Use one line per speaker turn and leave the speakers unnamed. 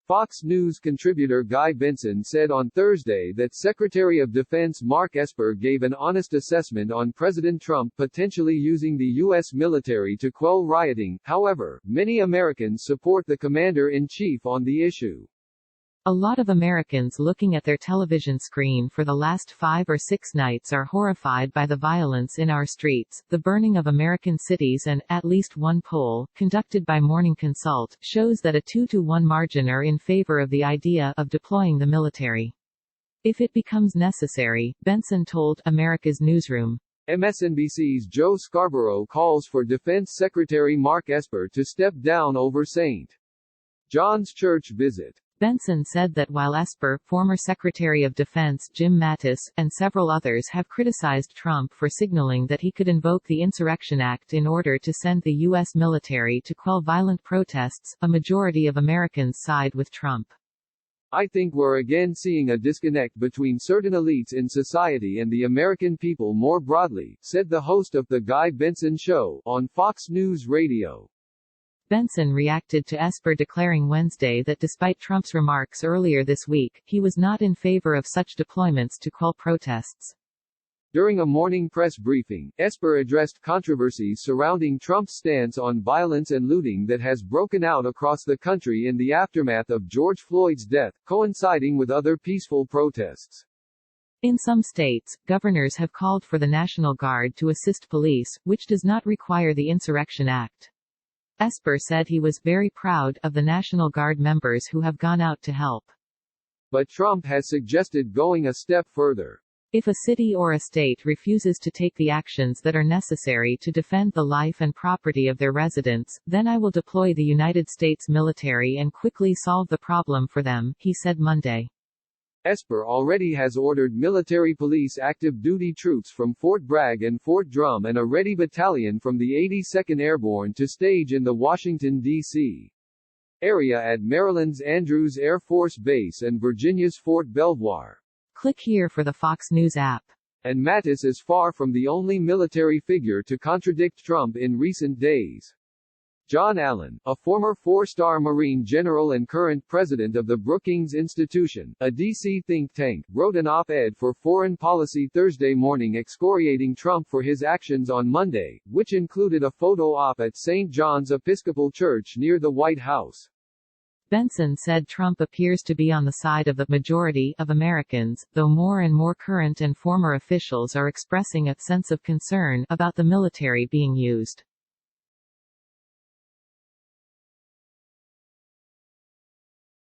Fox News contributor Guy Benson said on Thursday that Secretary of Defense Mark Esper gave an honest assessment on President Trump potentially using the U.S. military to quell rioting. However, many Americans support the commander-in-chief on the issue.
A lot of Americans looking at their television screen for the last 5 or 6 nights are horrified by the violence in our streets, the burning of American cities, and, at least one poll, conducted by Morning Consult, shows that a 2-to-1 margin are in favor of the idea of deploying the military. If it becomes necessary, Benson told America's Newsroom.
MSNBC's Joe Scarborough calls for Defense Secretary Mark Esper to step down over St. John's Church visit.
Benson said that while Esper, former Secretary of Defense Jim Mattis, and several others have criticized Trump for signaling that he could invoke the Insurrection Act in order to send the U.S. military to quell violent protests, a majority of Americans side with Trump.
I think we're again seeing a disconnect between certain elites in society and the American people more broadly, said the host of The Guy Benson Show, on Fox News Radio.
Benson reacted to Esper declaring Wednesday that despite Trump's remarks earlier this week, he was not in favor of such deployments to quell protests.
During a morning press briefing, Esper addressed controversies surrounding Trump's stance on violence and looting that has broken out across the country in the aftermath of George Floyd's death, coinciding with other peaceful protests.
In some states, governors have called for the National Guard to assist police, which does not require the Insurrection Act. Esper said he was very proud of the National Guard members who have gone out to help.
But Trump has suggested going a step further.
If a city or a state refuses to take the actions that are necessary to defend the life and property of their residents, then I will deploy the United States military and quickly solve the problem for them, he said Monday.
Esper already has ordered military police active duty troops from Fort Bragg and Fort Drum and a ready battalion from the 82nd Airborne to stage in the Washington, D.C. area at Maryland's Andrews Air Force Base and Virginia's Fort Belvoir.
Click here for the Fox News app.
And Mattis is far from the only military figure to contradict Trump in recent days. John Allen, a former 4-star Marine general and current president of the Brookings Institution, a D.C. think tank, wrote an op-ed for Foreign Policy Thursday morning excoriating Trump for his actions on Monday, which included a photo op at St. John's Episcopal Church near the White House.
Benson said Trump appears to be on the side of the majority of Americans, though more and more current and former officials are expressing a sense of concern about the military being used.